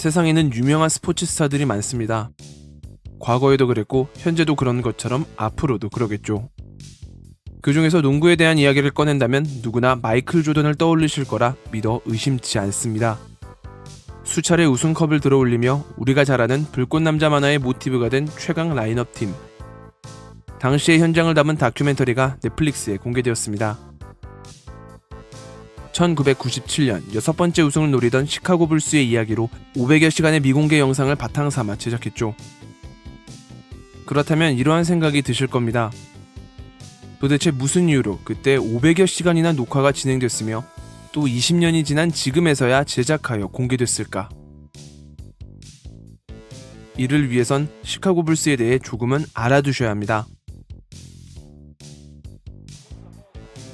세상에는 유명한 스포츠 스타들이 많습니다. 과거에도 그랬고 현재도 그런 것처럼 앞으로도 그러겠죠. 그 중에서 농구에 대한 이야기를 꺼낸다면 누구나 마이클 조던을 떠올리실 거라 믿어 의심치 않습니다. 수차례 우승컵을 들어올리며 우리가 잘 아는 불꽃남자 만화의 모티브가 된 최강 라인업 팀. 당시의 현장을 담은 다큐멘터리가 넷플릭스에 공개되었습니다. 1997년 6번째 우승을 노리던 시카고 불스의 이야기로 500여 시간의 미공개 영상을 바탕삼아 제작했죠. 그렇다면 이러한 생각이 드실 겁니다. 도대체 무슨 이유로 그때 500여 시간이나 녹화가 진행됐으며 또 20년이 지난 지금에서야 제작하여 공개됐을까? 이를 위해선 시카고 불스에 대해 조금은 알아두셔야 합니다.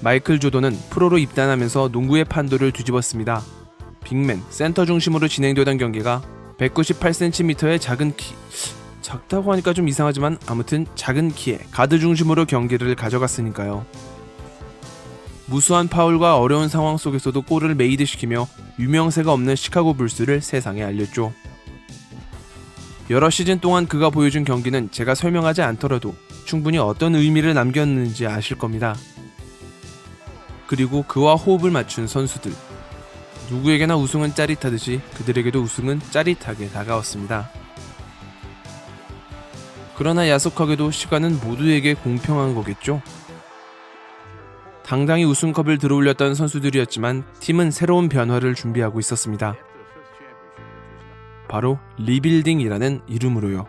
마이클 조던은 프로로 입단하면서 농구의 판도를 뒤집었습니다. 빅맨, 센터 중심으로 진행되던 경기가 198cm의 작은 키, 작다고 하니까 좀 이상하지만 아무튼 작은 키에 가드 중심으로 경기를 가져갔으니까요. 무수한 파울과 어려운 상황 속에서도 골을 메이드시키며 유명세가 없는 시카고 불스를 세상에 알렸죠. 여러 시즌 동안 그가 보여준 경기는 제가 설명하지 않더라도 충분히 어떤 의미를 남겼는지 아실 겁니다. 그리고 그와 호흡을 맞춘 선수들. 누구에게나 우승은 짜릿하듯이 그들에게도 우승은 짜릿하게 다가왔습니다. 그러나 야속하게도 시간은 모두에게 공평한 거겠죠? 당당히 우승컵을 들어올렸던 선수들이었지만 팀은 새로운 변화를 준비하고 있었습니다. 바로 리빌딩이라는 이름으로요.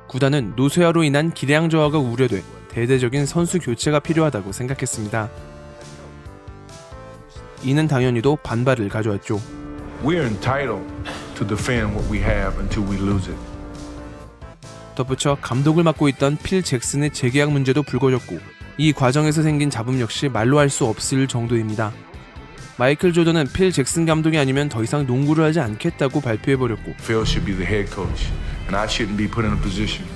구단은 노쇠화로 인한 기량 저하가 우려돼 대대적인 선수 교체가 필요하다고 생각했습니다. 이는 당연히도 반발을 가져왔죠. We're entitled to defend what we have until we lose it. 덧붙여 감독을 맡고 있던 필 잭슨의 재계약 문제도 불거졌고 이 과정에서 생긴 잡음 역시 말로 할 수 없을 정도입니다. 마이클 조던은 필 잭슨 감독이 아니면 더 이상 농구를 하지 않겠다고 발표해버렸고 Phil should be the head coach, and I shouldn't be put in a position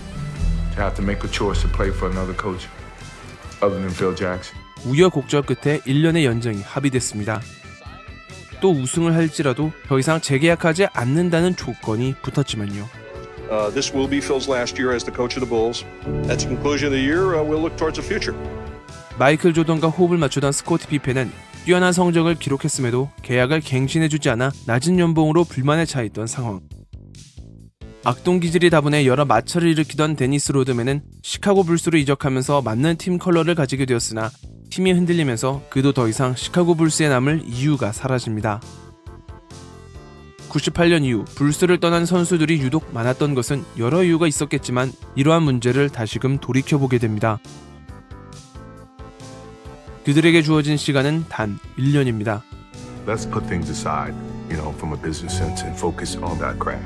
to have to make a choice to play for another coach other than Phil Jackson. 우여곡절 끝에 1년의 연장이 합의됐습니다. 또 우승을 할지라도 더 이상 재계약하지 않는다는 조건이 붙었지만요. This will be Phil's last year as the coach of the Bulls. At the conclusion of the year, we'll look towards the future. 마이클 조던과 호흡을 맞추던 스코티 피펜은 뛰어난 성적을 기록했음에도 계약을 갱신해주지 않아 낮은 연봉으로 불만에 차있던 상황. 악동 기질이 다분해 여러 마찰을 일으키던 데니스 로드맨은 시카고 불스로 이적하면서 맞는 팀 컬러를 가지게 되었으나 팀이 흔들리면서 그도 더 이상 시카고 불스에 남을 이유가 사라집니다. 98년 이후 불스를 떠난 선수들이 유독 많았던 것은 여러 이유가 있었겠지만 이러한 문제를 다시금 돌이켜보게 됩니다. 그들에게 주어진 시간은 단 1년입니다. Let's put things aside, from a business sense and focus on that craft.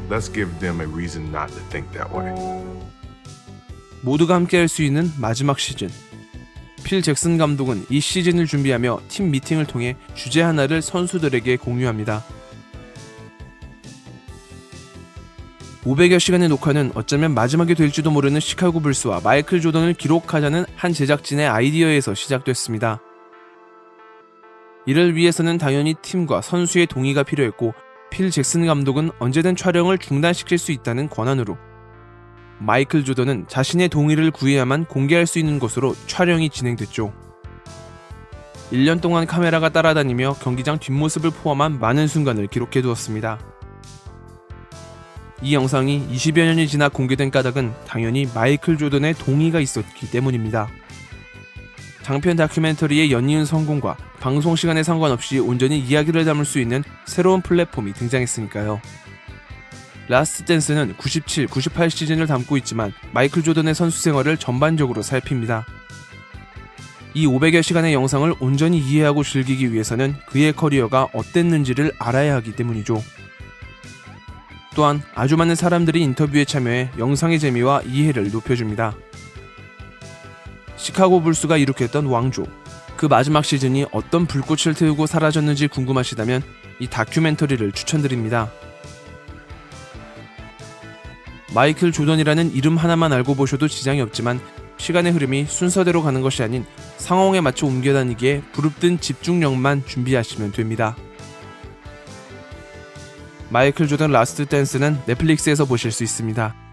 Let's give them a reason not to think that way. 모두가 함께할 수 있는 마지막 시즌. 필 잭슨 감독은 이 시즌을 준비하며 팀 미팅을 통해 주제 하나를 선수들에게 공유합니다. 500여 시간의 녹화는 어쩌면 마지막이 될지도 모르는 시카고 불스와 마이클 조던을 기록하자는 한 제작진의 아이디어에서 시작됐습니다. 이를 위해서는 당연히 팀과 선수의 동의가 필요했고 필 잭슨 감독은 언제든 촬영을 중단시킬 수 있다는 권한으로 마이클 조던은 자신의 동의를 구해야만 공개할 수 있는 것으로 촬영이 진행됐죠. 1년 동안 카메라가 따라다니며 경기장 뒷모습을 포함한 많은 순간을 기록해두었습니다. 이 영상이 20여 년이 지나 공개된 까닭은 당연히 마이클 조던의 동의가 있었기 때문입니다. 장편 다큐멘터리의 연이은 성공과 방송 시간에 상관없이 온전히 이야기를 담을 수 있는 새로운 플랫폼이 등장했으니까요. 라스트 댄스는 97, 98 시즌을 담고 있지만 마이클 조던의 선수 생활을 전반적으로 살핍니다. 이 500여 시간의 영상을 온전히 이해하고 즐기기 위해서는 그의 커리어가 어땠는지를 알아야 하기 때문이죠. 또한 아주 많은 사람들이 인터뷰에 참여해 영상의 재미와 이해를 높여줍니다. 시카고 불스가 이룩했던 왕조, 그 마지막 시즌이 어떤 불꽃을 태우고 사라졌는지 궁금하시다면 이 다큐멘터리를 추천드립니다. 마이클 조던이라는 이름 하나만 알고 보셔도 지장이 없지만 시간의 흐름이 순서대로 가는 것이 아닌 상황에 맞춰 옮겨다니기에 부릅뜬 집중력만 준비하시면 됩니다. 마이클 조던 라스트 댄스는 넷플릭스에서 보실 수 있습니다.